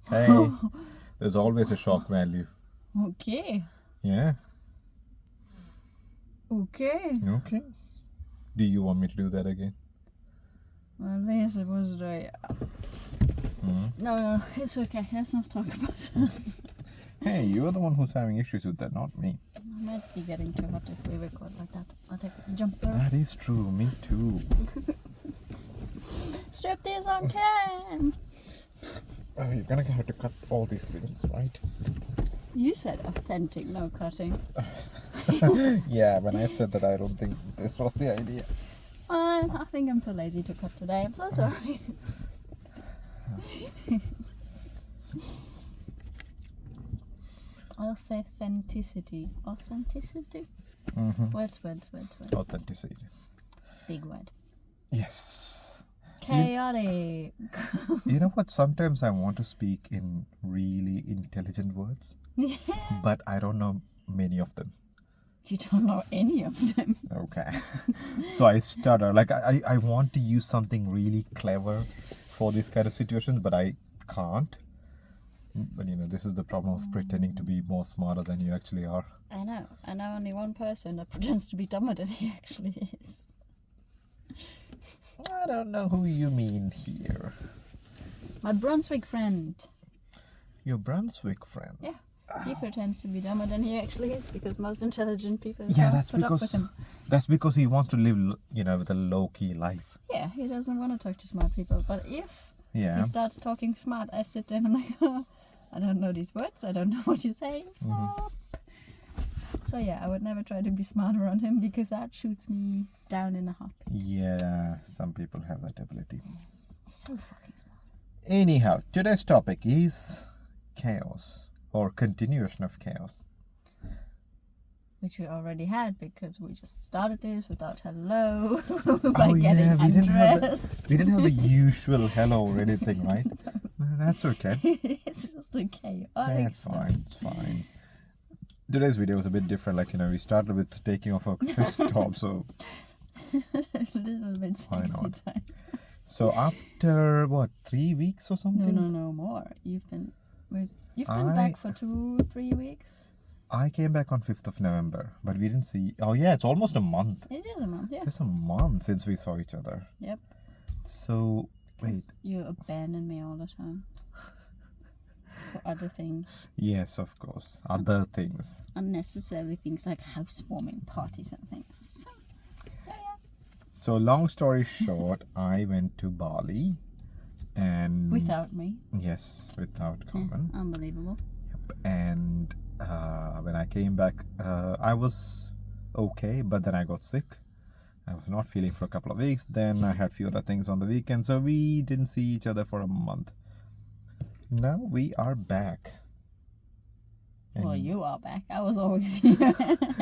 Hey, there's always a shock value. Okay. Yeah, Okay. okay. Do you want me to do that again? Well, yes, it was right. No, it's okay. Let's not talk about it. Hey, you're the one who's having issues with that, not me. I might be getting too hot if we record like that. I'll take a jumper. That is true, me too. Strip this on cam. Oh, you're gonna have to cut all these things, right? You said authentic, no cutting. Yeah, when I said that, I don't think this was the idea. I think I'm too lazy to cut today. I'm so sorry. Authenticity. Authenticity? Words. Authenticity. Big word. Yes. Chaotic. You know what? Sometimes I want to speak in really intelligent words, Yeah. but I don't know many of them. You don't know any of them. Okay. So I stutter. Like I want to use something really clever for this kind of situations, but I can't. But you know, this is the problem of pretending to be more smarter than you actually are. I know. I know only one person that pretends to be dumber than he actually is. I don't know who you mean here. My Brunswick friend. Your Brunswick friends. Yeah. He pretends to be dumber than he actually is because most intelligent people Yeah, don't that's put up with because him. that's because he wants to live, you know, with a low-key life. Yeah, he doesn't want to talk to smart people. But if Yeah. he starts talking smart, I sit there and I'm like, oh, I don't know these words. I don't know what you're saying. Help. So yeah, I would never try to be smart around him because that shoots me down in a heartbeat. Yeah, some people have that ability. So fucking smart. Anyhow, today's topic is chaos or continuation of chaos. Which we already had because we just started this without hello by getting we didn't have undressed. we didn't have the usual hello or anything, right? That's okay. It's just a chaotic That's stuff. fine. It's fine. Today's video was a bit different. Like, you know, we started with taking off our top, so A little bit Why sexy not? time. so after what 3 weeks or something, No more. You've been I- back for 2-3 weeks. I came back on 5th of November, but we didn't see. Oh yeah, it's almost a month. It is a month, yeah. It's a month since we saw each other. Yep. So wait, 'Cause you abandon me all the time. For other things. yes, of course, other things. Unnecessary things like housewarming parties and things. So, yeah. So long story short, I went to Bali, and Without me. yes, without Yeah, Common. unbelievable. And when I came back, I was okay, but then I got sick. I was not feeling for a couple of weeks. Then I had few other things on the weekend, so we didn't see each other for a month. Now we are back. Well, And- you are back. I was always here.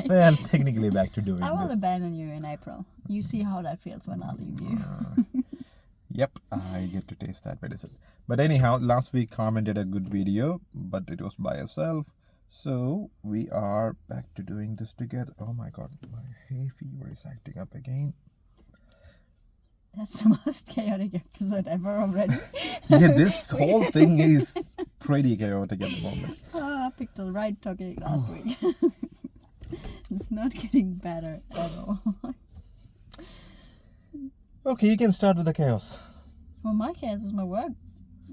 well, technically back to doing I will this. abandon you in April. You see how that feels when I leave you. Yep, I get to taste that medicine. But anyhow, last week Carmen did a good video, but it was by herself. So we are back to doing this together. Oh my god, my hay fever is acting up again. That's the most chaotic episode ever already. Yeah, this whole thing is pretty chaotic at the moment. Oh, I picked the right topic last week. It's not getting better at all. Okay, you can start with the chaos. Well, my chaos is my work,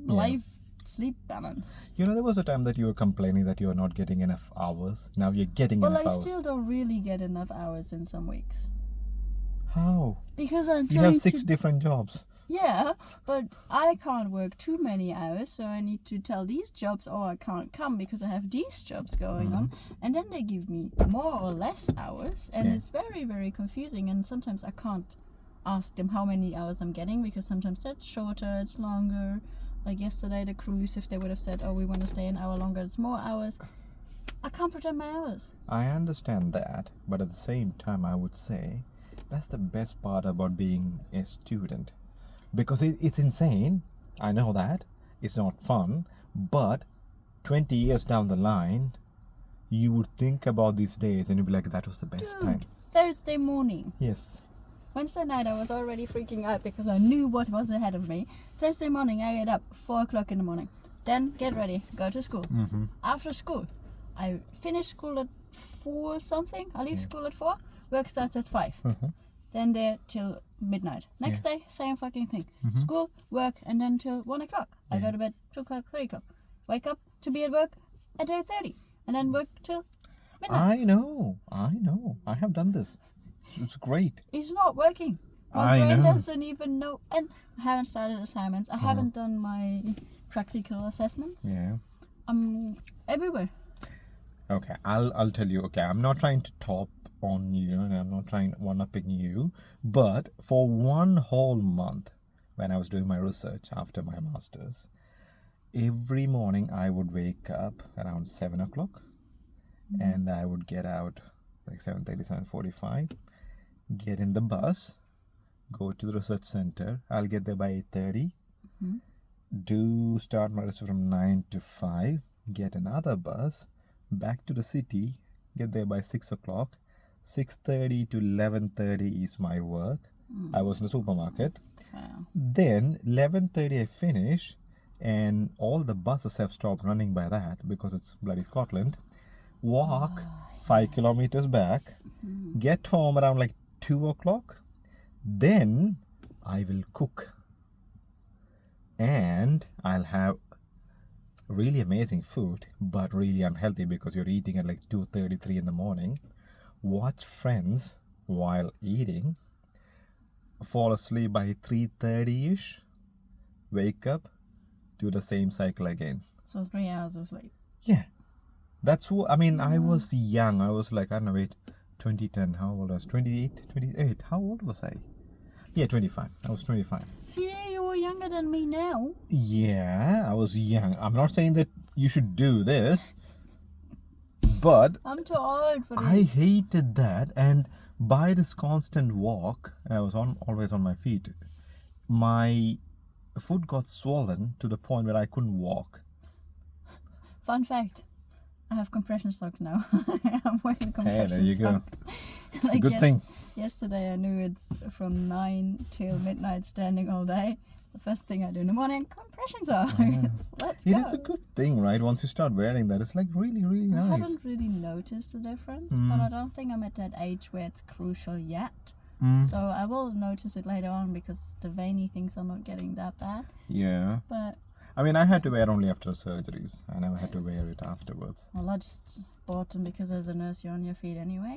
life, sleep balance. You know, there was a time that you were complaining that you are not getting enough hours. Now you're getting Well, enough I hours. still don't really get enough hours in some weeks. How? Because I'm You trying have 6 to... different jobs. Yeah, but I can't work too many hours, so I need to tell these jobs, oh, I can't come because I have these jobs going on. And then they give me more or less hours, and Yeah. it's very, very confusing. And sometimes I can't ask them how many hours I'm getting because sometimes that's shorter, it's longer. Like yesterday, the cruise, if they would have said, oh, we want to stay an hour longer, it's more hours. I can't pretend my hours. I understand that, but at the same time, I would say that's the best part about being a student. Because it's insane. I know that. It's not fun. But 20 years down the line, you would think about these days and you'd be like, that was the best time. Thursday morning, Yes. Wednesday night I was already freaking out because I knew what was ahead of me. Thursday morning I get up 4 o'clock in the morning. Then get ready, go to school. Mm-hmm. After school, I finish school at 4 something. I leave school at 4. Work starts at 5. Mm-hmm. Then there till midnight. Next day, same fucking thing. School, work, and then till 1 o'clock. I go to bed 2 o'clock, 3 o'clock. Wake up to be at work at 8:30. And then work till midnight. I know. I have done this. It's great. It's not working. My I brain know. doesn't even know. And I haven't started assignments. I haven't done my practical assessments. Yeah. I'm everywhere. Okay, I'll tell you. Okay, I'm not trying to top on you, and I'm not trying one-upping you, but for 1 whole month, when I was doing my research after my masters, every morning I would wake up around 7 o'clock, and I would get out like 7:30, 7:45, get in the bus, go to the research center. I'll get there by 8:30. Do start my research from 9 to 5. Get another bus back to the city. Get there by 6 o'clock. 6:30 to 11:30 is my work. I was in the supermarket. Wow. Then 11:30 I finish, and all the buses have stopped running by that because it's bloody Scotland. Walk 5 kilometers back. Get home around like 2 o'clock. Then I will cook. And I'll have really amazing food, but really unhealthy because you're eating at like 2:33 in the morning. Watch Friends while eating. Fall asleep by 3:30ish. Wake up, do the same cycle again. So 3 hours of sleep. Yeah. That's what I mean. I was young. I was like, I don't know, wait, 2010. How old was I? 28, 28. How old was I? Yeah, 25. I was 25. See, you were younger than me now. Yeah, I was young. I'm not saying that you should do this, but I'm too old for I this. hated that. And by this constant walk, I was always on my feet. My foot got swollen to the point where I couldn't walk. Fun fact. I have compression socks now. I'm wearing compression Hey, there you go. socks. It's a good thing. Yesterday I knew it's from 9 till midnight standing all day. The first thing I do in the morning, compression socks. Let's It go. is a good thing, right? Once you start wearing that, it's like really, really I nice. haven't really noticed the difference, but I don't think I'm at that age where it's crucial yet. So I will notice it later on because the veiny things are not getting that bad. Yeah. But I mean, I had to wear only after surgeries. I never had to wear it afterwards. well, I just bought them because as a nurse you're on your feet anyway.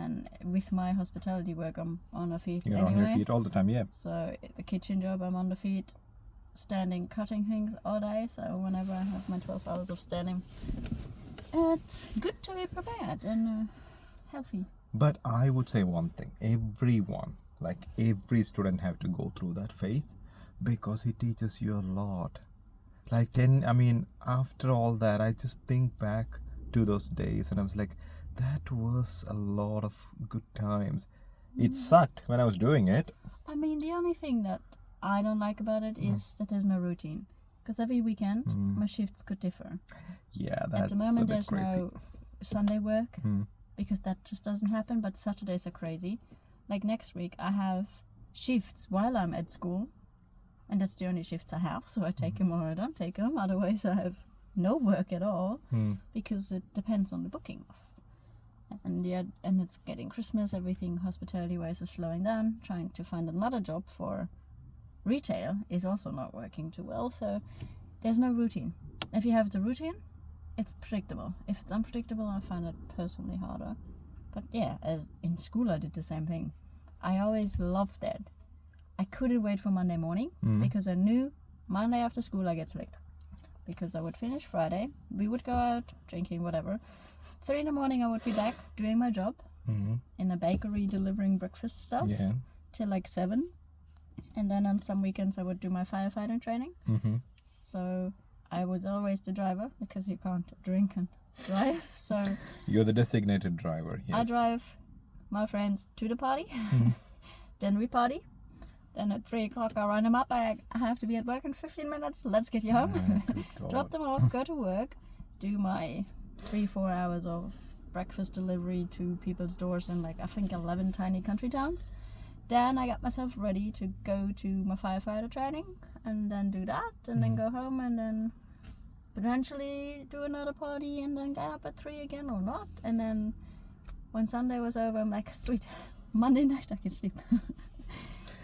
And with my hospitality work I'm on my feet You're anyway. on your feet all the time, yeah. So the kitchen job I'm on the feet, standing cutting things all day. So whenever I have my 12 hours of standing, it's good to be prepared and healthy. But I would say one thing. Everyone, like every student have to go through that phase because it teaches you a lot. Like after all that, I just think back to those days and I was like, that was a lot of good times. It sucked when I was doing it. I mean, the only thing that I don't like about it is that there's no routine. Because every weekend, my shifts could differ. Yeah, that's At the moment, a bit there's crazy. no Sunday work because that just doesn't happen. But Saturdays are crazy. Like next week, I have shifts while I'm at school. And that's the only shifts I have. So I take them or I don't take them. Otherwise, I have no work at all because it depends on the bookings. And yeah, and it's getting Christmas, everything hospitality-wise is slowing down. Trying to find another job for retail is also not working too well. So there's no routine. If you have the routine, it's predictable. If it's unpredictable, I find it personally harder. But yeah, as in school, I did the same thing. I always loved that. I couldn't wait for Monday morning because I knew Monday after school I get sleep. Because I would finish Friday, we would go out drinking, whatever. 3 in the morning I would be back doing my job in a bakery delivering breakfast stuff Yeah. till like 7. And then on some weekends I would do my firefighting training. So I was always the driver because you can't drink and drive. So You're the designated driver, yes. I drive my friends to the party. Then we party. Then at 3 o'clock I run them up. I have to be at work in 15 minutes. Let's get you home. Good God. Drop them off, go to work, do my 3-4 hours of breakfast delivery to people's doors in like I think 11 tiny country towns. Then I got myself ready to go to my firefighter training and then do that and then go home and then potentially do another party and then get up at 3 again or not. And then when Sunday was over, I'm like, sweet, Monday night I can sleep.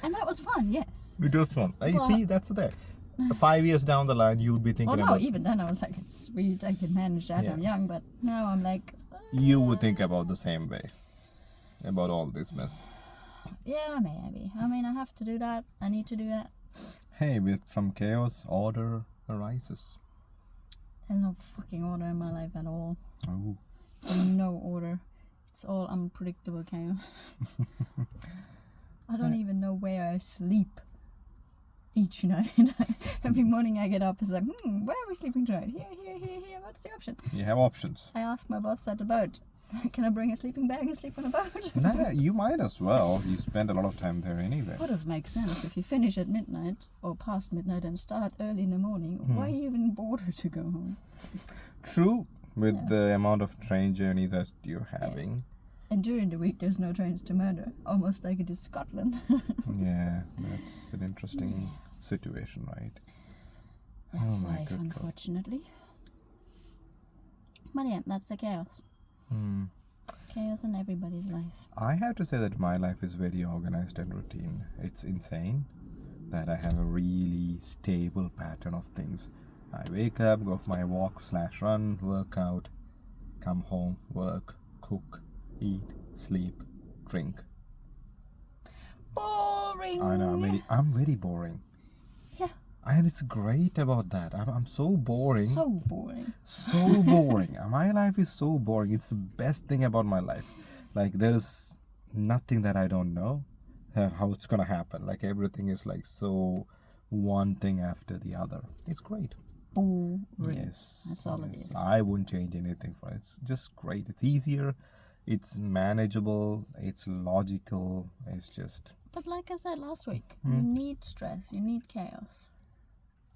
And that was fun, yes. It was fun. You But- see, that's the thing. 5 years down the line, you would be Oh thinking no, about. even then I was like, sweet, I can manage that, Yeah. I'm young. But now I'm like, You would think about the same way. About all this mess. yeah, maybe. I mean, I have to do that. I need to do that. Hey, from chaos, order arises. There's no fucking order in my life at all. Oh. No order. It's all unpredictable chaos. I don't even know where I sleep each night. Every morning I get up, it's like, where are we sleeping tonight? Here, here, here, here. What's the option? You have options. I asked my boss at the boat, can I bring a sleeping bag and sleep on a boat? Nah, you might as well. You spend a lot of time there anyway. Would have makes sense if you finish at midnight or past midnight and start early in the morning. Why even bother to go home? True, with Yeah. the amount of train journey that you're having. And during the week, there's no trains to Murder, almost like it is Scotland. Yeah, that's an interesting situation, right? That's Oh my life, good God. unfortunately. But yeah, that's the chaos. Hmm. Chaos in everybody's life. I have to say that my life is very organized and routine. It's insane that I have a really stable pattern of things. I wake up, go for my walk/run, workout, come home, work, cook, eat, sleep, drink. Boring! I know, I'm very boring. Yeah. And it's great about that. I'm so boring. So boring. So boring. My life is so boring. It's the best thing about my life. Like, there's nothing that I don't know how it's gonna happen. Like, everything is like so one thing after the other. It's great. Boring. Yes. That's all it yes. is. I wouldn't change anything for it. It's just great. It's easier. It's manageable. It's logical. It's just. But like I said last week, you need stress, you need chaos.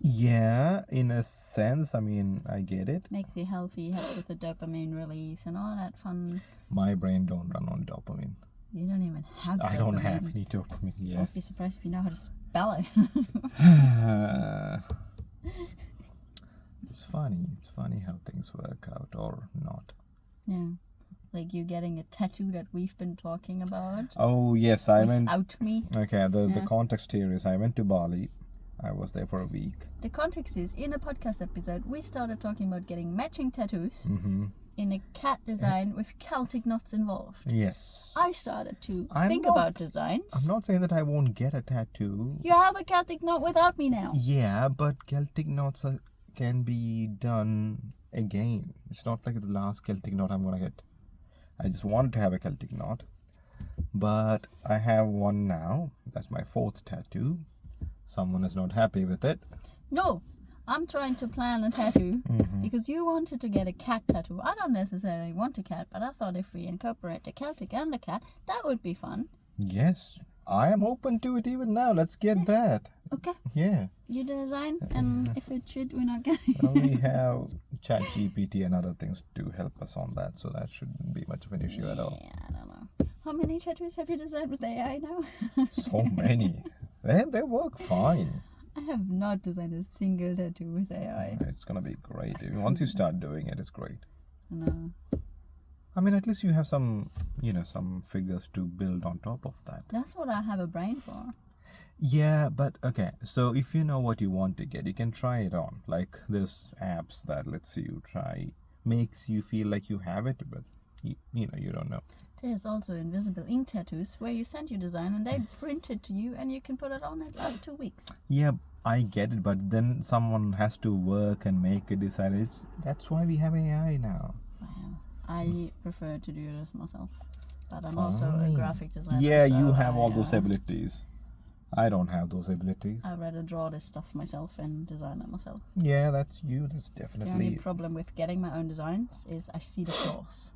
Yeah, in a sense. I mean, I get it. Makes you healthy, helps with the dopamine release and all that fun. My brain don't run on dopamine. You don't even have I don't dopamine. have any dopamine. Yeah. Don't be surprised if you know how to spell it. It's funny. It's funny how things work out or not. Yeah. Like you getting a tattoo that we've been talking about. Oh yes, I went. Without me. Okay, the Yeah. context here is I went to Bali. I was there for a week. The context is, in a podcast episode, we started talking about getting matching tattoos Mm-hmm. in a cat design with Celtic knots involved. Yes. I started to I'm think not- about designs. I'm not saying that I won't get a tattoo. You have a Celtic knot without me now. Yeah, but Celtic knots can be done again. It's not like the last Celtic knot I'm gonna get. I just wanted to have a Celtic knot, but I have one now. That's my 4th tattoo. Someone is not happy with it. No, I'm trying to plan a tattoo Mm-hmm. because you wanted to get a cat tattoo. I don't necessarily want a cat, but I thought if we incorporate the Celtic and the cat, that would be fun. Yes, I am open to it even now. Let's get that. Okay, Yeah. you design, and if it's shit, we're not getting Well, we have ChatGPT and other things to help us on that, so that shouldn't be much of an issue at all. Yeah, I don't know. How many tattoos have you designed with AI now? So many. They work fine. I have not designed a single tattoo with AI. It's gonna be great. Once you start doing it, it's great. No, I mean, at least you have some figures to build on top of that. that's what I have a brain for. Yeah, but okay. So if you know what you want to get, you can try it on. Like there's apps that lets you try, makes you feel like you have it, but you don't know. There's also invisible ink tattoos where you send your design and they print it to you and you can put it on. It lasts 2 weeks. Yeah, I get it, but then someone has to work and make a design. That's why we have AI now. Wow. I prefer to do this myself. But I'm also a Fine. graphic designer. Yeah, so you have I, all those abilities. I don't have those abilities. I'd rather draw this stuff myself and design it myself. Yeah, that's you. That's The only definitely. problem with getting my own designs is I see the flaws.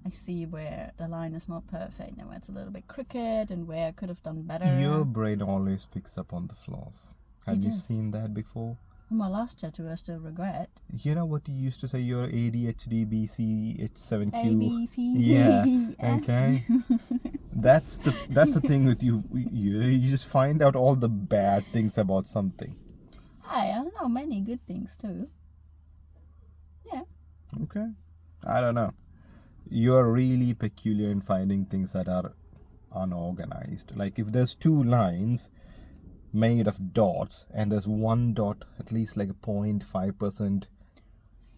I see where the line is not perfect and where it's a little bit crooked and where I could have done better. Your brain always picks up on the flaws. Have It you does. seen that before? My last tattoo I still regret. You know what you used to say? You're ADHD, BC, H7Q. A, B, C, D, Yeah, E, F. okay. That's the thing with you. You just find out all the bad things about something. I don't know many good things too. Yeah. Okay. I don't know. You're really peculiar in finding things that are unorganized. Like if there's two lines made of dots and there's one dot at least like a 0.5%.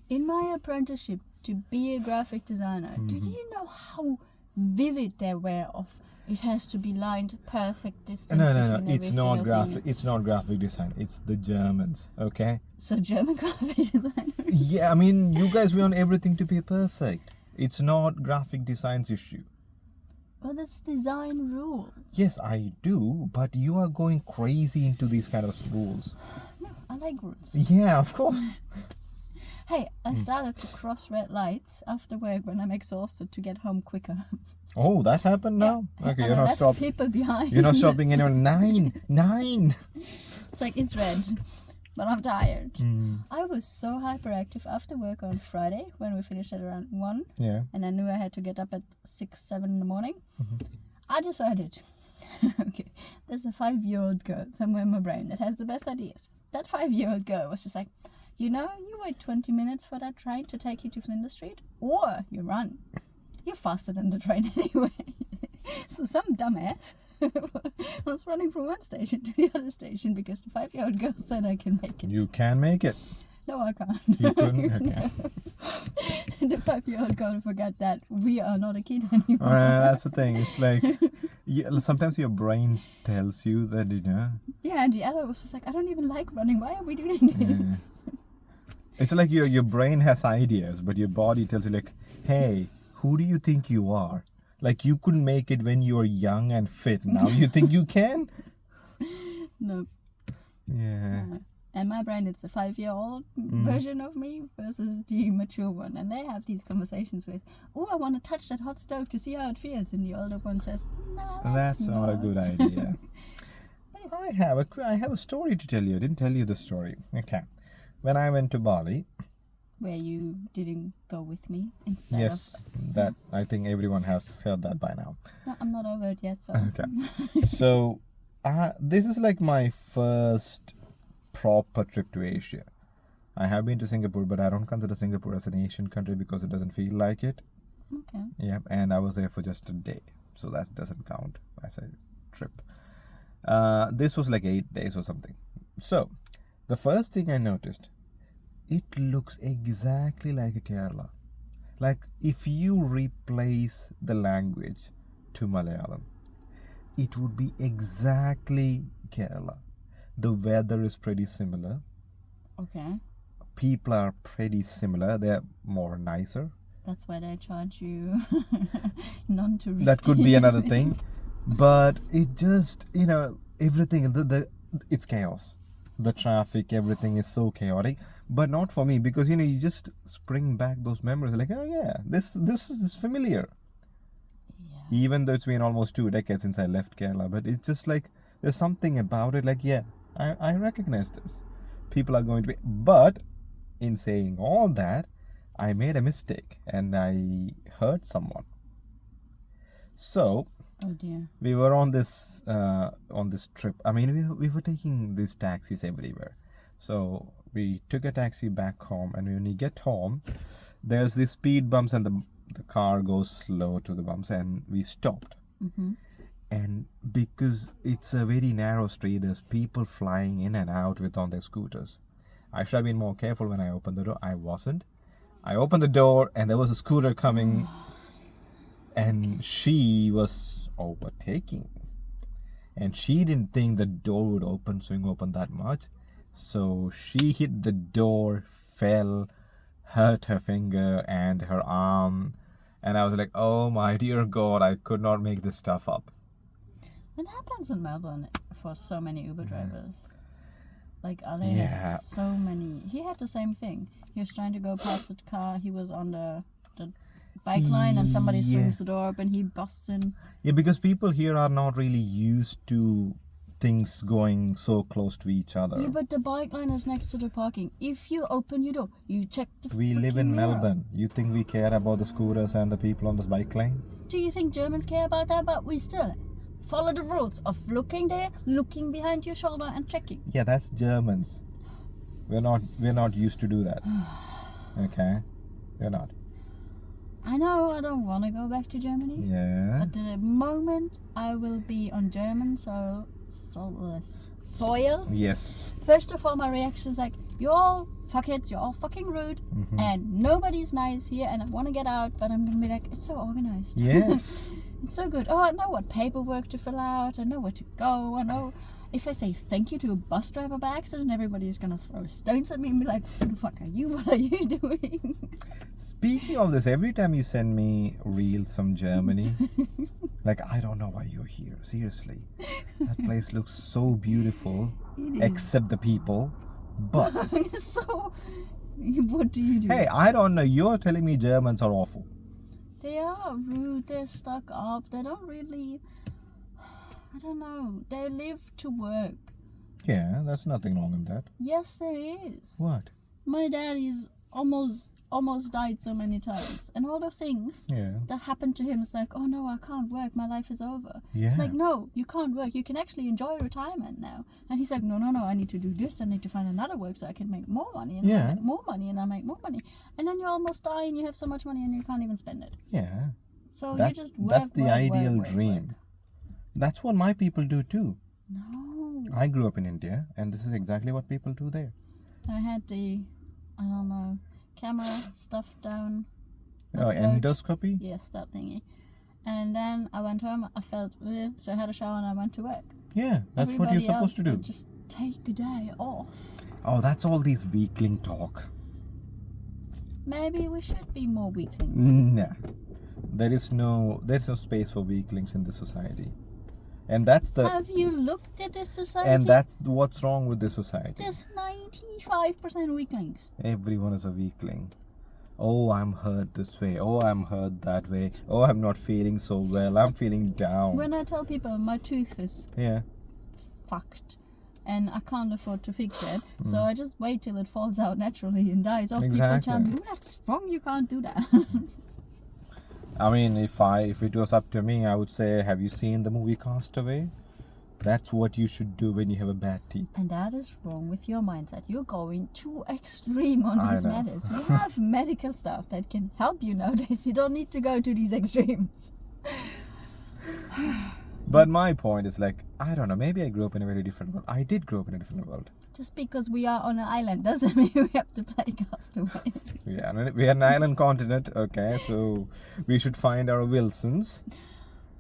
In my apprenticeship to be a graphic designer, did you know how vivid they were of it has to be lined perfect distance No. between every It's not single graphic. thing? It's not graphic design. It's the Germans. Okay. So German graphic designer. Yeah, I mean, you guys want everything to be perfect. It's not graphic design's issue. Well, that's design rule. Yes, I do, but you are going crazy into these kind of rules. No, I like rules. Yeah, of course. Hey, I started to cross red lights after work when I'm exhausted to get home quicker. Oh, that happened now? Okay, And you're I not left stopping. people behind. You're not stopping anyone. Nine. It's like it's red, but I'm tired. Mm, I was so hyperactive after work on Friday when we finished at around 1, yeah. and I knew I had to get up at 6, 7 in the morning. I decided, okay, there's a 5-year-old girl somewhere in my brain that has the best ideas. That 5-year-old girl was just like, you wait 20 minutes for that train to take you to Flinders Street, or you run. You're faster than the train anyway. So some dumbass was running from one station to the other station because the 5-year-old girl said I can make it. You can make it. No, I can't. You couldn't? Okay. The 5-year-old girl forgot that we are not a kid anymore. That's the thing. It's like, sometimes your brain tells you that, Yeah, and the other was just like, I don't even like running. Why are we doing this? It's like your brain has ideas, but your body tells you like, hey, who do you think you are? Like you couldn't make it when you were young and fit. Now you think you can? No. Yeah. And my brain, it's a 5-year-old version of me versus the mature one. And they have these conversations with, oh, I want to touch that hot stove to see how it feels. And the older one says, no, That's not a good idea. I have a story to tell you. I didn't tell you the story. Okay. When I went to Bali, Where you didn't go with me instead yes, that I think everyone has heard that by now. No, I'm not over it yet, so. Okay. So, this is like my first proper trip to Asia. I have been to Singapore, but I don't consider Singapore as an Asian country because it doesn't feel like it. Okay. Yeah, and I was there for just a day, so that doesn't count as a trip. This was like 8 days or something. So, the first thing I noticed, it looks exactly like a Kerala. Like if you replace the language to Malayalam, it would be exactly Kerala. The weather is pretty similar. Okay. People are pretty similar. They're more nicer. That's why they charge you non-touristy. That could be another thing. But it just, everything, it's chaos. The traffic, everything is so chaotic. But not for me, because, you just spring back those memories. Like, oh yeah, this is familiar. Yeah. Even though it's been almost 2 decades since I left Kerala. But it's just like, there's something about it. Like, yeah, I recognize this. People are going to be... But in saying all that, I made a mistake. And I hurt someone. So... Oh dear. We were on this trip. I mean, we were taking these taxis everywhere. So we took a taxi back home, and when we get home, there's these speed bumps, and the car goes slow to the bumps, and we stopped. Mm-hmm. And because it's a very narrow street, there's people flying in and out on their scooters. I should have been more careful when I opened the door. I wasn't. I opened the door, and there was a scooter coming, and she was overtaking, and she didn't think the door would swing open that much, so she hit the door, fell, hurt her finger and her arm, and I was like, oh my dear God, I could not make this stuff up. It happens in Melbourne for so many Uber drivers. Like Ale Yeah. had so many. He had the same thing. He was trying to go past the car. He was on the bike line, and somebody Yeah. swings the door up, and he busts in. Yeah, because people here are not really used to things going so close to each other. Yeah, but the bike line is next to the parking. If you open your door, you check the We live freaking in mirror. Melbourne. You think we care about the scooters and the people on this bike lane? do you think Germans care about that? But we still follow the rules of looking there, looking behind your shoulder, and checking. Yeah, that's Germans. We're not used to do that. Okay, we're not. I know I don't want to go back to Germany. Yeah. But the moment I will be on German soil, Yes. first of all, my reaction is like, you're all fuckheads, you're all fucking rude, Mhm. and nobody's nice here, and I want to get out, but I'm going to be like, it's so organized. Yes. It's so good. Oh, I know what paperwork to fill out, I know where to go, I know if I say thank you to a bus driver by accident, everybody's going to throw stones at me and be like, who the fuck are you? What are you doing? Speaking of this, every time you send me reels from Germany, like, I don't know why you're here. Seriously. That place looks so beautiful, It is. except the people. But, So, what do you do? hey, I don't know. You're telling me Germans are awful. They are rude, they're stuck up, they don't really, I don't know, they live to work. Yeah, there's nothing wrong in that. Yes, there is. What? My dad is almost died so many times, and all the things Yeah. that happened to him is like, oh no, I can't work, my life is over. Yeah. It's like, no, you can't work, you can actually enjoy retirement now. And he's like, no, I need to do this, I need to find another work so I can make more money, and Yeah. I make more money, and I make more money. And then you almost die and you have so much money and you can't even spend it. Yeah. So That's, you just work, that's the work, ideal work, work, dream. work. That's what my people do too. No. I grew up in India, and this is exactly what people do there. I had the, I don't know, camera stuffed down. my Oh, throat. endoscopy? Yes, that thingy. And then I went home, I felt, ugh, so I had a shower and I went to work. Yeah, that's what Everybody you're supposed else to do. would just take a day off. Oh, that's all these weakling talk. Maybe we should be more weakling. Nah. There's no space for weaklings in this society. And that's Have you looked at this society? and that's what's wrong with this society. There's 95% weaklings. Everyone is a weakling. Oh, I'm hurt this way. Oh, I'm hurt that way. Oh, I'm not feeling so well. I'm feeling down. When I tell people my tooth is Yeah. fucked and I can't afford to fix it, so I just wait till it falls out naturally and dies off. People tell Exactly. me, oh, that's wrong, you can't do that. I mean, if it was up to me, I would say, have you seen the movie Castaway? That's what you should do when you have a bad teeth. And that is wrong with your mindset. You're going too extreme on I these know. matters. We have medical stuff that can help you nowadays. You don't need to go to these extremes. But my point is like, I don't know, maybe I grew up in a very different world. I did grow up in a different world. Just because we are on an island doesn't mean we have to play Castaway. Yeah, I mean, we are an island continent, okay, so we should find our Wilsons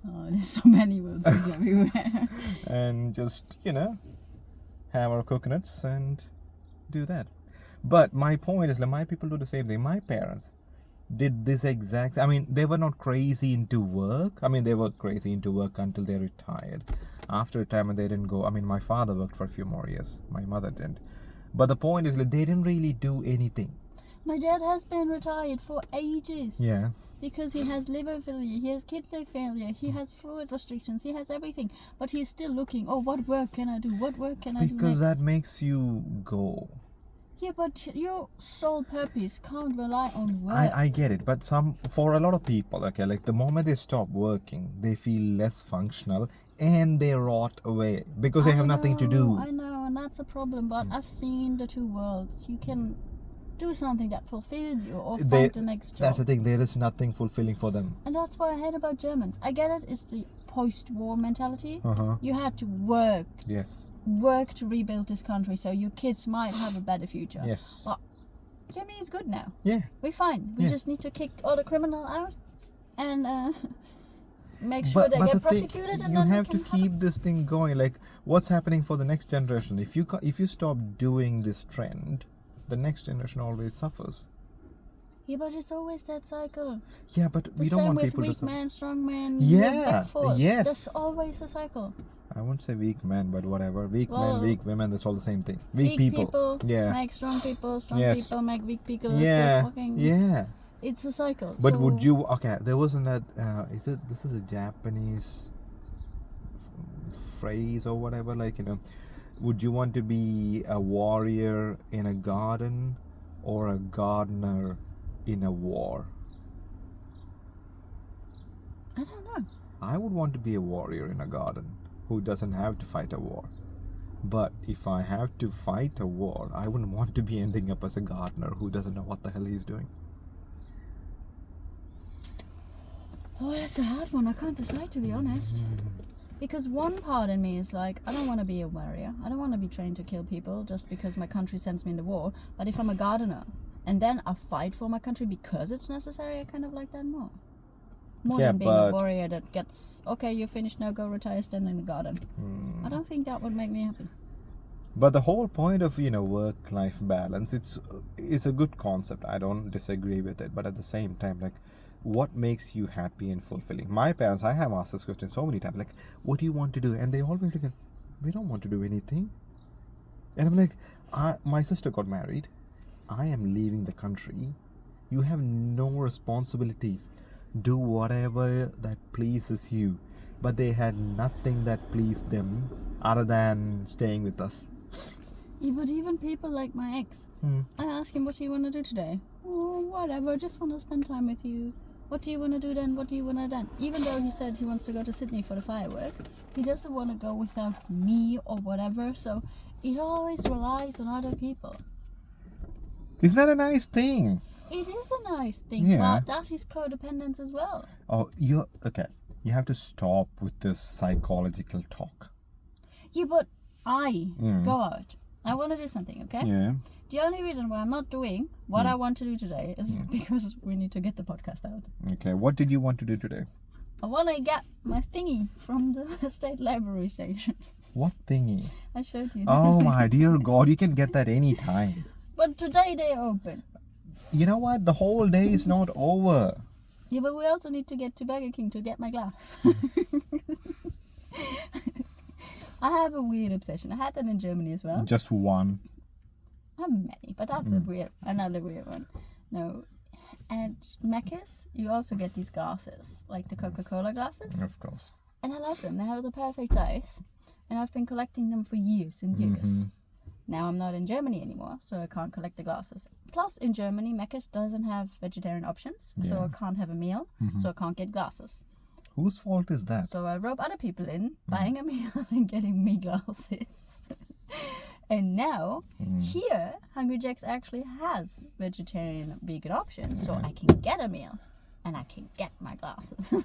Oh, there's so many Wilsons everywhere. and just, have our coconuts and do that. But my point is, like, my people do the same thing. My parents did this exact. I mean, they were not crazy into work. I mean, they were crazy into work until they retired. After retirement, they didn't go. I mean, my father worked for a few more years. My mother didn't. But the point is, like, they didn't really do anything. My dad has been retired for ages. Yeah. Because he has liver failure, he has kidney failure, he has fluid restrictions, he has everything. But he's still looking, oh, what work can I do? What work can I do Because next? that makes you go. Yeah, but your sole purpose can't rely on work. I get it, but for a lot of people, okay, like the moment they stop working, they feel less functional and they rot away because they have nothing to do. I know, and that's a problem. But I've seen the two worlds. You can do something that fulfills you, or They- find the next job. That's the thing, there is nothing fulfilling for them. And that's what I hate about Germans. I get it. It's the post-war mentality. Uh-huh. You had to work Yes. to rebuild this country, so your kids might have a better future. Yes. Well, Germany is good now. Yeah. We're fine. We Yeah. just need to kick all the criminal out and make sure they the get thing- prosecuted, and you then have we to can keep this thing going. Like, what's happening for the next generation? If you stop doing this trend, the next generation always suffers. Yeah, but it's always that cycle. Yeah, but The we don't same want with people to weak suffer. man, strong man. Yeah, back forth. yes. That's always a cycle. I won't say weak men, but whatever. Weak Well, men, weak women, that's all the same thing. Weak people. Yeah. make strong people. Strong Yes. people make weak people. Yeah. So fucking, Yeah. It's a cycle. But so would you? Okay, there wasn't that. This is a Japanese phrase or whatever. Like, would you want to be a warrior in a garden or a gardener in a war? I don't know. I would want to be a warrior in a garden who doesn't have to fight a war. But if I have to fight a war, I wouldn't want to be ending up as a gardener who doesn't know what the hell he's doing. Oh, that's a hard one. I can't decide, to be honest. Because one part in me is like, I don't want to be a warrior. I don't want to be trained to kill people just because my country sends me in the war. But if I'm a gardener and then I fight for my country because it's necessary, I kind of like that more. More Yeah, than being a but- warrior that gets, okay, you're finished now, go retire, stand in the garden. I don't think that would make me happy. But the whole point of work-life balance, it's a good concept. I don't disagree with it. But at the same time, like, what makes you happy and fulfilling? My parents, I have asked this question so many times, like, what do you want to do? And they always look at, we don't want to do anything. And I'm like, my sister got married. I am leaving the country. You have no responsibilities. Do whatever that pleases you. But they had nothing that pleased them other than staying with us. Yeah, but even people like my ex, I ask him, what do you want to do today? Oh, whatever, just want to spend time with you. What do you want to do then? What do you want to do then? Even though he said he wants to go to Sydney for the fireworks, he doesn't want to go without me or whatever. So it always relies on other people. Isn't that a nice thing? It is a nice thing, Yeah. but that is codependence as well. Oh, okay. You have to stop with this psychological talk. Yeah, but I go out. I want to do something, okay? Yeah. The only reason why I'm not doing what I want to do today is because we need to get the podcast out. Okay. What did you want to do today? I want to get my thingy from the state library station. What thingy? I showed you. Oh my dear God! You can get that anytime. But today they open. You know what? The whole day is not over. Yeah, but we also need to get to Burger King to get my glass. I have a weird obsession. I had that in Germany as well. Just one. Many, but that's another weird one. No. At Macca's, you also get these glasses, like the Coca-Cola glasses. Of course. And I love them. They have the perfect size. And I've been collecting them for years and years. Now I'm not in Germany anymore, so I can't collect the glasses. Plus, in Germany, Macca's doesn't have vegetarian options, so I can't have a meal, so I can't get glasses. Whose fault is that? So I rope other people in, buying a meal and getting me glasses. And now, here, Hungry Jack's actually has vegetarian vegan options, so I can get a meal and I can get my glasses.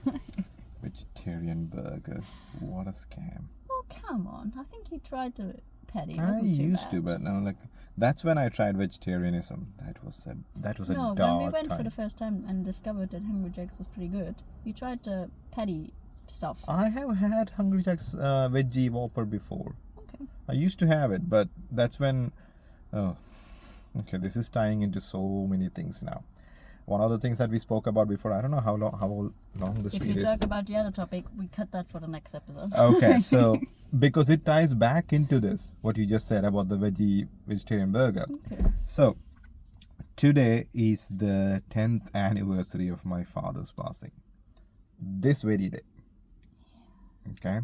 Vegetarian burger. What a scam. Oh, come on. I think you tried the patty. It I wasn't too used bad. to, but now that's when I tried vegetarianism. That was a No, dark when we went time. for the first time and discovered that Hungry Jack's was pretty good, you tried the patty stuff. I have had Hungry Jack's veggie Whopper before. Okay. I used to have it, but that's when. Oh, okay. This is tying into so many things now. One of the things that we spoke about before. I don't know how long this If video you is. talk about the other topic, we cut that for the next episode. Okay, so because it ties back into this, what you just said about the vegetarian burger. Okay. So today is the 10th anniversary of my father's passing. This very day. Okay.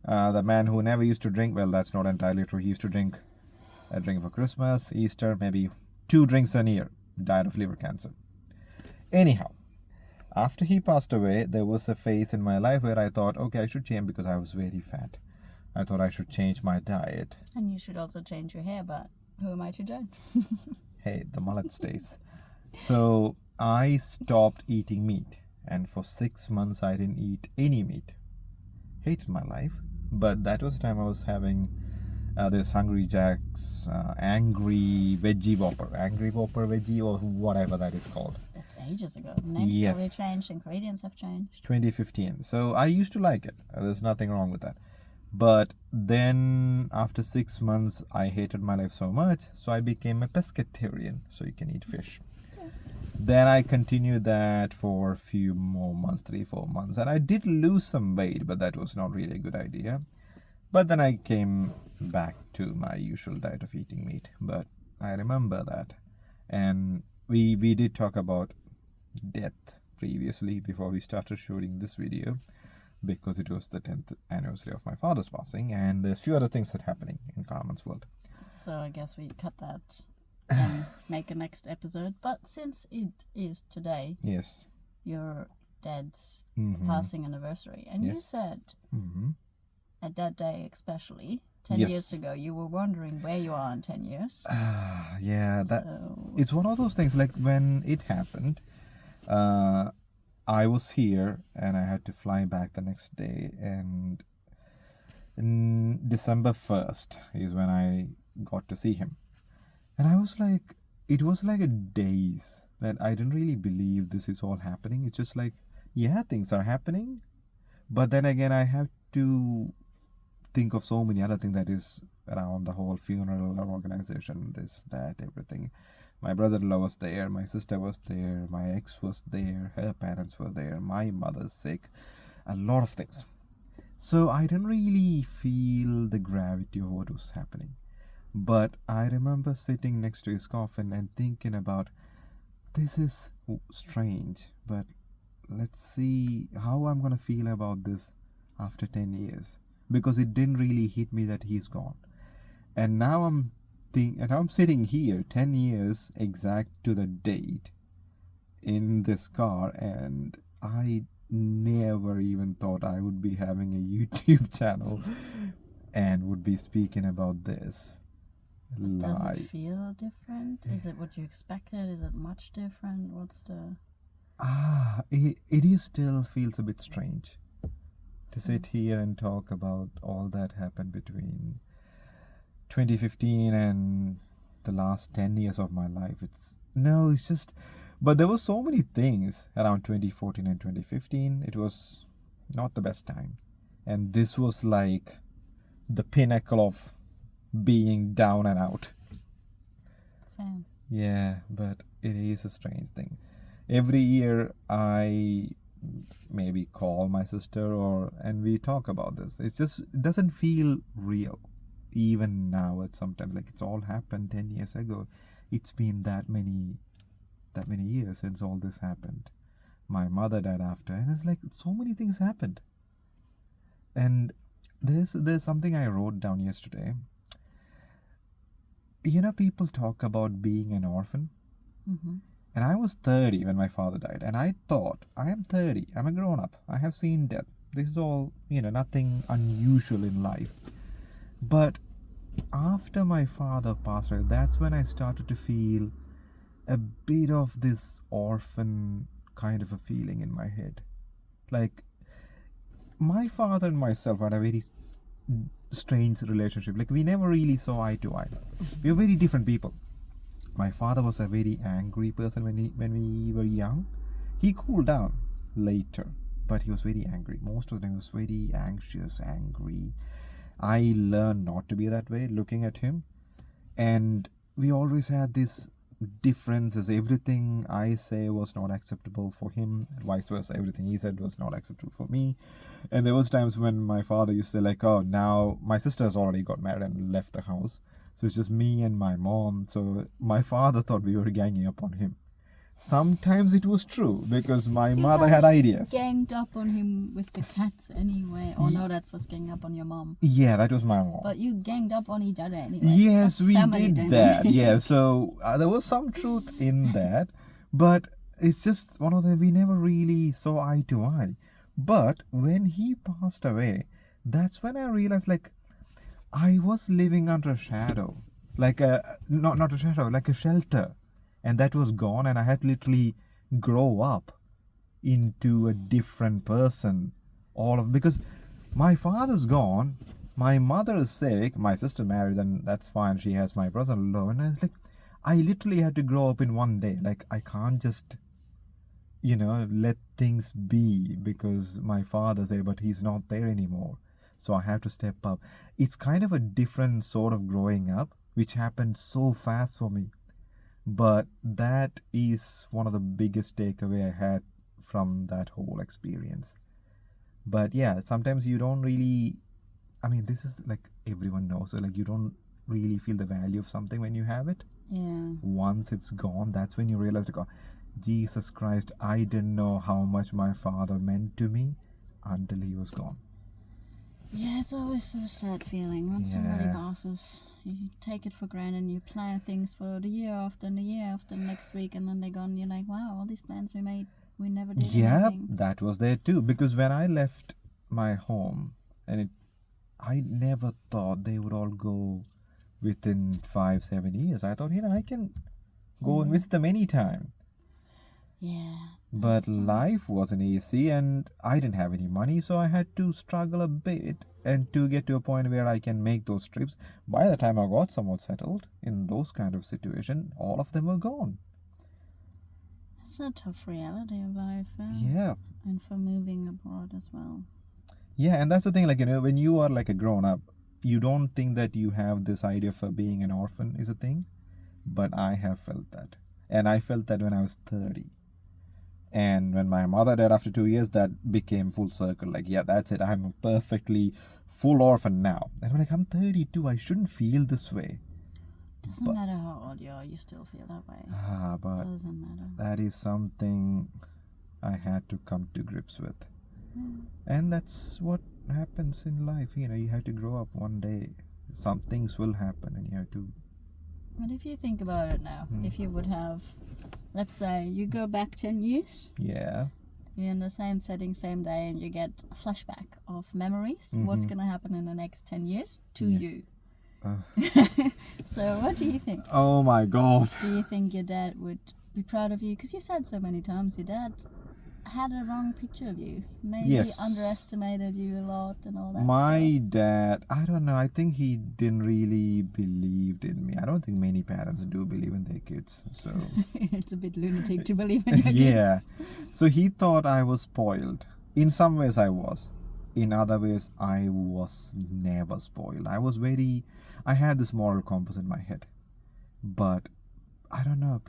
The man who never used to drink, well, that's not entirely true. He used to drink a drink for Christmas, Easter, maybe 2 drinks a year. Died of liver cancer. Anyhow, after he passed away, there was a phase in my life where I thought, okay, I should change because I was very fat. I thought I should change my diet. And you should also change your hair, but who am I to judge? Hey, the mullet stays. So I stopped eating meat, and for 6 months I didn't eat any meat. Hated my life, but that was the time I was having this Hungry Jack's Angry Veggie Whopper, Angry Whopper Veggie, or whatever that is called. That's ages ago. Names Yes. probably changed, ingredients have changed. 2015. So I used to like it. There's nothing wrong with that. But then after 6 months, I hated my life so much, so I became a pescatarian, so you can eat fish. Then I continued that for a few more months, 3-4 months, and I did lose some weight, but that was not really a good idea. But then I came back to my usual diet of eating meat. But I remember that. And we did talk about death previously before we started shooting this video, because it was the 10th anniversary of my father's passing, and there's few other things that are happening in Carmen's world. So I guess we cut that and make a next episode. But since it is today Yes. your dad's Mhm. passing anniversary. And you Yes. said Mhm. at that day, especially 10 Yes. years ago, you were wondering where you are in 10 years. Yeah, that So, it's one of those things. Like when it happened, I was here and I had to fly back the next day, and in December 1st is when I got to see him. And I was like, it was like a daze that I didn't really believe this is all happening. It's just like, yeah, things are happening. But then again, I have to think of so many other things that is around the whole funeral organization, this, that, everything. My brother-in-law was there, my sister was there, my ex was there, her parents were there, my mother's sick, a lot of things. So I didn't really feel the gravity of what was happening. But I remember sitting next to his coffin and thinking about, this is strange, but let's see how I'm gonna feel about this after 10 years, because it didn't really hit me that he's gone. And now I'm sitting here 10 years exact to the date in this car, and I never even thought I would be having a YouTube channel and would be speaking about this. does it feel different? Is it what you expected? Is it much different? What's the... It is still feels a bit strange to sit here and talk about all that happened between 2015 and the last 10 years of my life. It's just, but there were so many things around 2014 and 2015. It was not the best time, and this was like the pinnacle of being down and out. Same. Yeah, but it is a strange thing. Every year I maybe call my sister and we talk about this. It doesn't feel real. Even now, it's sometimes like it's all happened 10 years ago. It's been that many years since all this happened. My mother died after, and it's like so many things happened. And there's something I wrote down yesterday. People talk about being an orphan. Mm-hmm. And I was 30 when my father died, and I thought, I am 30, I'm a grown up, I have seen death. This is all, nothing unusual in life. But after my father passed away, that's when I started to feel a bit of this orphan kind of a feeling in my head. Like, my father and myself had a very strange relationship. Like, we never really saw eye to eye. We were very different people. My father was a very angry person when we were young. He cooled down later, but he was very angry. Most of the time he was very anxious, angry. I learned not to be that way looking at him. And we always had these differences. Everything I say was not acceptable for him, vice versa. Everything he said was not acceptable for me. And there was times when my father used to say, like, oh, now my sister has already got married and left the house. So it's just me and my mom. So my father thought we were ganging up on him. Sometimes it was true because my mother had ideas. Ganged up on him with the cats anyway. Oh no, that's what's ganging up on your mom. Yeah, that was my mom. But you ganged up on each other anyway. Yes, That's we family did dynamic. that. Yeah, so there was some truth in that, but it's just one of the, we never really saw eye to eye. But when he passed away, that's when I realized, like, I was living under a shadow, like not a shadow, like a shelter, and that was gone, and I had to literally grow up into a different person. Because my father's gone, my mother is sick, my sister married, and that's fine. She has my brother-in-law, and I was like, I literally had to grow up in one day. Like, I can't just let things be because my father's there, but he's not there anymore. So I have to step up. It's kind of a different sort of growing up, which happened so fast for me. But that is one of the biggest takeaway I had from that whole experience. But yeah, sometimes you don't really, this is like everyone knows, so like you don't really feel the value of something when you have it. Yeah. Once it's gone, that's when you realize, like, oh, Jesus Christ, I didn't know how much my father meant to me until he was gone. Yeah, it's always a sad feeling once somebody passes. You take it for granted and you plan things for the year after and the year after next week, and then they're gone. You're like, wow, all these plans we made We never did Yeah, anything. that was there too. Because when I left my home, I never thought they would all go within 5-7 years. I thought, I can go and visit them anytime. Yeah. But that's true. life wasn't easy and I didn't have any money, so I had to struggle a bit and to get to a point where I can make those trips. By the time I got somewhat settled in those kind of situation, all of them were gone. It's a tough reality of life. Yeah. And for moving abroad as well. Yeah, and that's the thing, like, when you are like a grown up, you don't think that you have this idea for being an orphan is a thing. But I have felt that. And I felt that when I was 30. And when my mother died after 2 years, that became full circle. Like, yeah, that's it. I'm a perfectly full orphan now. And I'm like, I'm 32. I shouldn't feel this way. Doesn't matter how old you are, you still feel that way. But Doesn't matter. that is something I had to come to grips with. And that's what happens in life. You have to grow up one day. Some things will happen and you have to. But if you think about it now, if you would have, let's say, you go back 10 years, Yeah. you're in the same setting, same day, and you get a flashback of memories. What's going to happen in the next 10 years to you? So what do you think? Oh my God. Do you think your dad would be proud of you? Because you said so many times your dad had a wrong picture of you. Maybe Yes. underestimated you a lot and all that My dad, I don't know, I think he didn't really believed in me. I don't think many parents do believe in their kids. So stuff. It's a bit lunatic to believe in your yeah. kids. So he thought I was spoiled. In some ways I was. In other ways I was never spoiled. I had this moral compass in my head. But I don't know,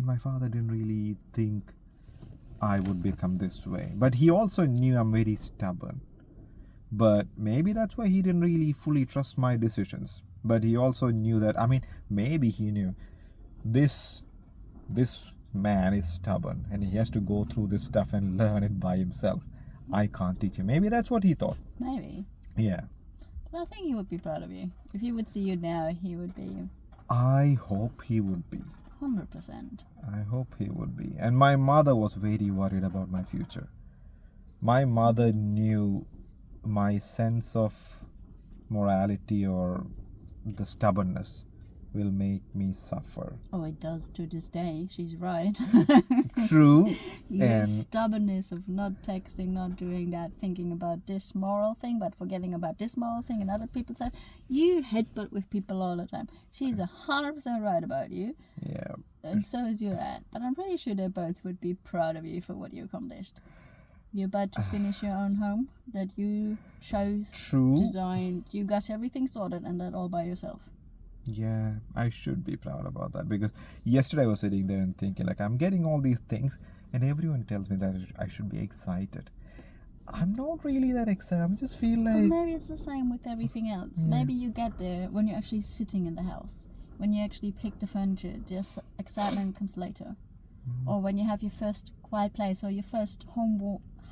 my father didn't really think I would become this way. But he also knew I'm very stubborn. But maybe that's why he didn't really fully trust my decisions. But he also knew that, maybe he knew this man is stubborn and he has to go through this stuff and learn it by himself. I can't teach him. Maybe that's what he thought. Maybe. Yeah. But I think he would be proud of you. If he would see you now, he would be I hope he would be. 100%. I hope he would be. And my mother was very worried about my future. My mother knew my sense of morality or the stubbornness will make me suffer. Oh, it does to this day. She's right. True. Your And stubbornness of not texting, not doing that, thinking about this moral thing, but forgetting about this moral thing, and other people say, you headbutt with people all the time. She's 100% right about you. yeah. And so is your dad. But I'm pretty sure they both would be proud of you for what you accomplished. You're about to finish your own home that you chose, True. designed, you got everything sorted, and that all by yourself. Yeah, I should be proud about that because yesterday I was sitting there and thinking, like, I'm getting all these things and everyone tells me that I should be excited. I'm not really that excited. I just feel Well, like. maybe it's the same with everything else. Maybe you get there when you're actually sitting in the house. When you actually pick the furniture, just excitement comes later. Or when you have your first quiet place or your first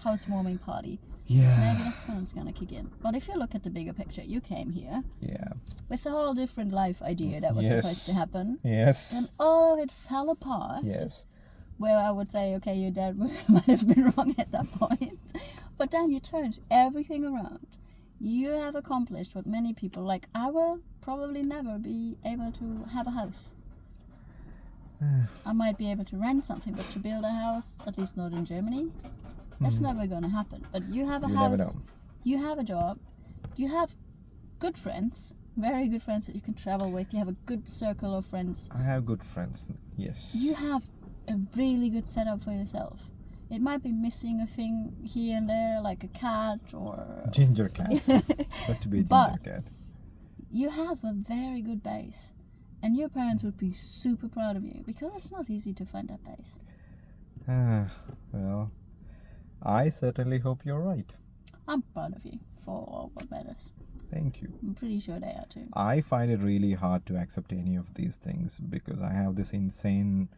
housewarming party. Yeah. Maybe that's when it's gonna kick in. But if you look at the bigger picture, you came here Yeah. with a whole different life idea that was Yes. supposed to happen. Yes. And all of it fell apart. Yes. Where I would say, okay, your dad might have been wrong at that point. But then you turned everything around. You have accomplished what many people, like I will probably never be able to have a house. I might be able to rent something, but to build a house, at least not in Germany, that's never going to happen. But you have a You house, never know. you have a job, you have good friends, very good friends that you can travel with, you have a good circle of friends. I have good friends. Yes. You have a really good setup for yourself. It might be missing a thing here and there, like a cat or... Ginger cat. Has to be a ginger But- cat. You have a very good base. And your parents would be super proud of you because it's not easy to find that base. Well, I certainly hope you're right. I'm proud of you for all what matters. Thank you. I'm pretty sure they are too. I find it really hard to accept any of these things because I have this insane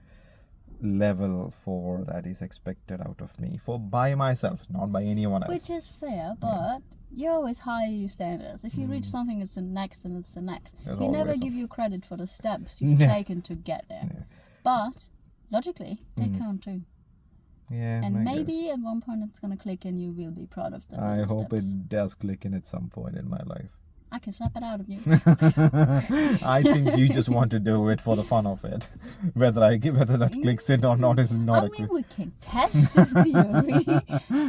level for that is expected out of me by myself, not by anyone else. Which is fair, but you always higher your standards. If you reach something, it's the next and it's the next. There's We never always give you credit for the steps you've Yeah. taken to get there. Yeah. But logically, they count too. Yeah. And I maybe guess. at one point it's gonna click and you will be proud of the I little hope steps. it does click in at some point in my life. I can slap it out of you. I think you just want to do it for the fun of it. Whether that clicks in or not is not I a mean, clue. we can test the theory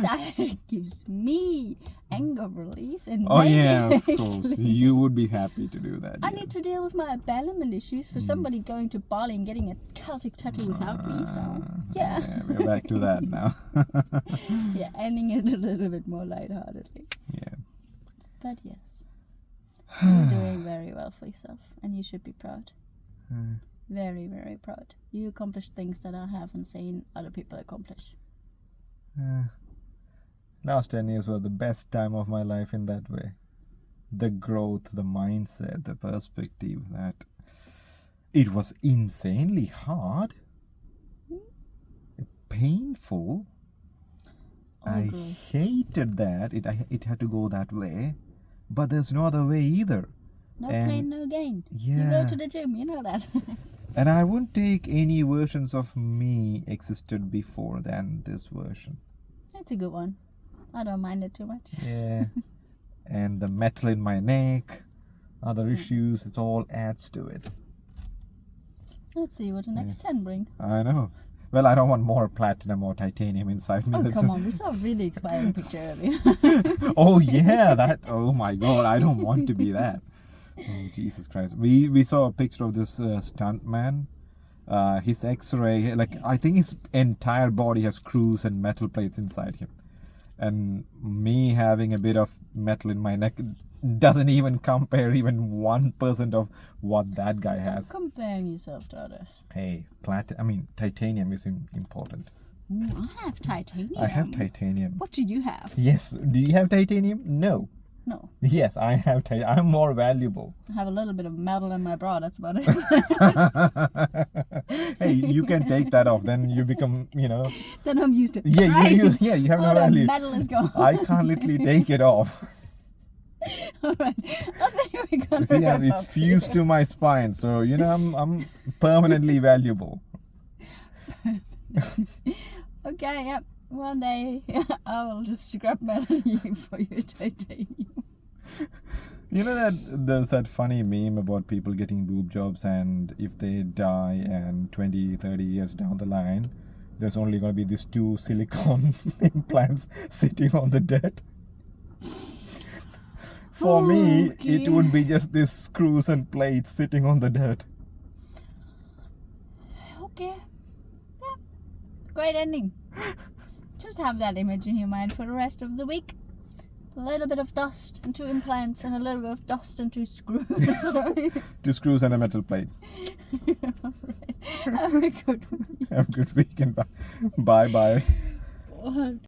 that gives me anger release, and Oh maybe yeah, of it course. clicks. You would be happy to do that. I yeah. need to deal with my abandonment issues for somebody going to Bali and getting a Celtic tattoo without me. So yeah, We're back to that now. yeah, ending it a little bit more lightheartedly. Yeah. But yes, you're doing very well for yourself, and you should be proud. Very, very proud. You accomplished things that I haven't seen other people accomplish. Last 10 years were the best time of my life in that way. The growth, the mindset, the perspective, that it was insanely hard, painful. I Agree. hated that it had to go that way, but there's no other way either. No And- pain, no gain. You Yeah. go to the gym, you know that. And I wouldn't take any versions of me existed before than this version. That's a good one. I don't mind it too much. Yeah. And the metal in my neck, other issues, it all adds to it. Let's see what the next 10 bring. I know. Well, I don't want more platinum or titanium inside me. Oh, That's- come on. We saw a really expiring picture earlier. Oh yeah, that. Oh my God, I don't want to be that. Oh Jesus Christ! We saw a picture of this stunt man. His X-ray, like I think his entire body has screws and metal plates inside him, and me having a bit of metal in my neck doesn't even compare even 1% of what that guy Stop has. comparing yourself to others. Hey, titanium is important. I have titanium. I have titanium. What do you have? Yes. Do you have titanium? No. No. Yes, I have titanium. I'm more valuable. I have a little bit of metal in my bra, that's about it. Hey, you can take that off. Then you become, Then I'm used to it. Yeah, Right? you have no All the value. metal is gone. I can't literally take it off. Alright. I think we're gonna See, wrap it's up fused here. to my spine, so I'm permanently valuable. Okay, yep. One day I will just scrap metal you for your titanium. You know that there's that funny meme about people getting boob jobs, and if they die and 20, 30 years down the line, there's only going to be these 2 silicone implants sitting on the dirt. For me, it Okay. would be just these screws and plates sitting on the dirt. Okay. Yeah. Great ending. Just have that image in your mind for the rest of the week. A little bit of dust and 2 implants and a little bit of dust and 2 screws. 2 screws and a metal plate. Alright. Have a good week. Have a good weekend. Bye bye.